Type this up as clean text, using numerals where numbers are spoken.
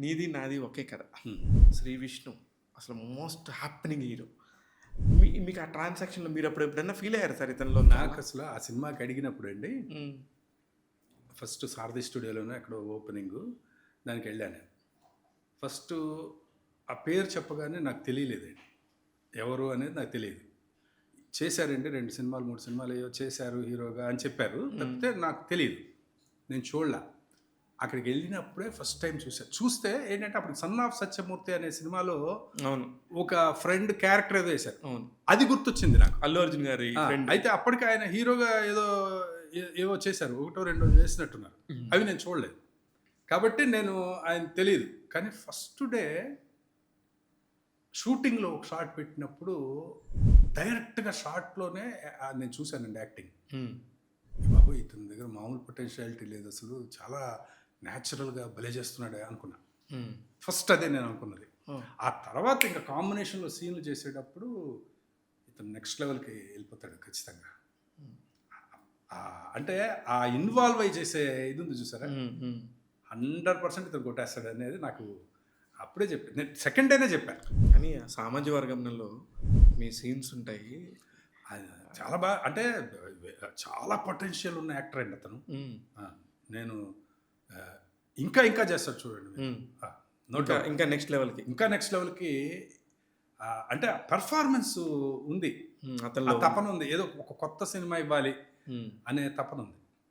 నీది నాది ఒకే కథ. శ్రీ విష్ణు అసలు మోస్ట్ హ్యాపెనింగ్ హీరో. మీకు ఆ ట్రాన్సాక్షన్లో మీరు అప్పుడు ఎప్పుడైనా ఫీల్ అయ్యారు సార్ ఇతనిలో? నాకు అసలు ఆ సినిమాకి అడిగినప్పుడు అండి, ఫస్ట్ సారథి స్టూడియోలోనే ఎక్కడో ఓపెనింగ్, దానికి వెళ్ళాను. ఫస్ట్ ఆ పేరు చెప్పగానే నాకు తెలియలేదండి ఎవరు అనేది నాకు తెలియదు. చేశారండి 2 సినిమాలు 3 సినిమాలు ఏవో చేశారు హీరోగా అని చెప్పారు తప్పితే నాకు తెలియదు, నేను చూడలే. అక్కడికి వెళ్ళినప్పుడే ఫస్ట్ టైం చూస్తే ఏంటంటే అప్పుడు సన్ ఆఫ్ సత్యమూర్తి అనే సినిమాలో అవును ఒక ఫ్రెండ్ క్యారెక్టర్ ఏదో వేశారు, అవును అది గుర్తొచ్చింది నాకు. అల్లు అర్జున్ గారి ఫ్రెండ్. అయితే అప్పటికి ఆయన హీరోగా ఏవో చేశారు, 1-2 చేసినట్టున్నారు, అవి నేను చూడలేదు కాబట్టి నేను ఆయన తెలియదు. కానీ ఫస్ట్ డే షూటింగ్లో ఒక షాట్ పెట్టినప్పుడు డైరెక్ట్గా షాట్లోనే నేను చూశానండి యాక్టింగ్. బాబు ఇతని దగ్గర మామూలు పొటెన్షియాలిటీ లేదు, అసలు చాలా న్యాచురల్గా భలే చేస్తున్నాడే అనుకున్నా. ఫస్ట్ అదే నేను అనుకున్నది. ఆ తర్వాత ఇంకా కాంబినేషన్లో సీన్లు చేసేటప్పుడు ఇతను నెక్స్ట్ లెవెల్కి వెళ్ళిపోతాడు ఖచ్చితంగా. అంటే ఆ ఇన్వాల్వ్ అయ్యి చేసే ఇది ఉంది చూసారా, 100% ఇతను కొట్టేస్తాడు అనేది నాకు అప్పుడే చెప్పాను, నేను సెకండ్ డేనే చెప్పాను. కానీ సామాజిక వర్గంలో మీ సీన్స్ ఉంటాయి, చాలా బాగా, అంటే చాలా పొటెన్షియల్ ఉన్న యాక్టర్ అండి అతను. నేను ఇంకా ఇంకా చేస్తాడు చూడండి, ఇంకా నెక్స్ట్ లెవెల్కి అంటే పర్ఫార్మెన్స్ ఉంది, అతను తపన ఉంది, ఏదో ఒక కొత్త సినిమా ఇవ్వాలి అనే తపన ఉంది.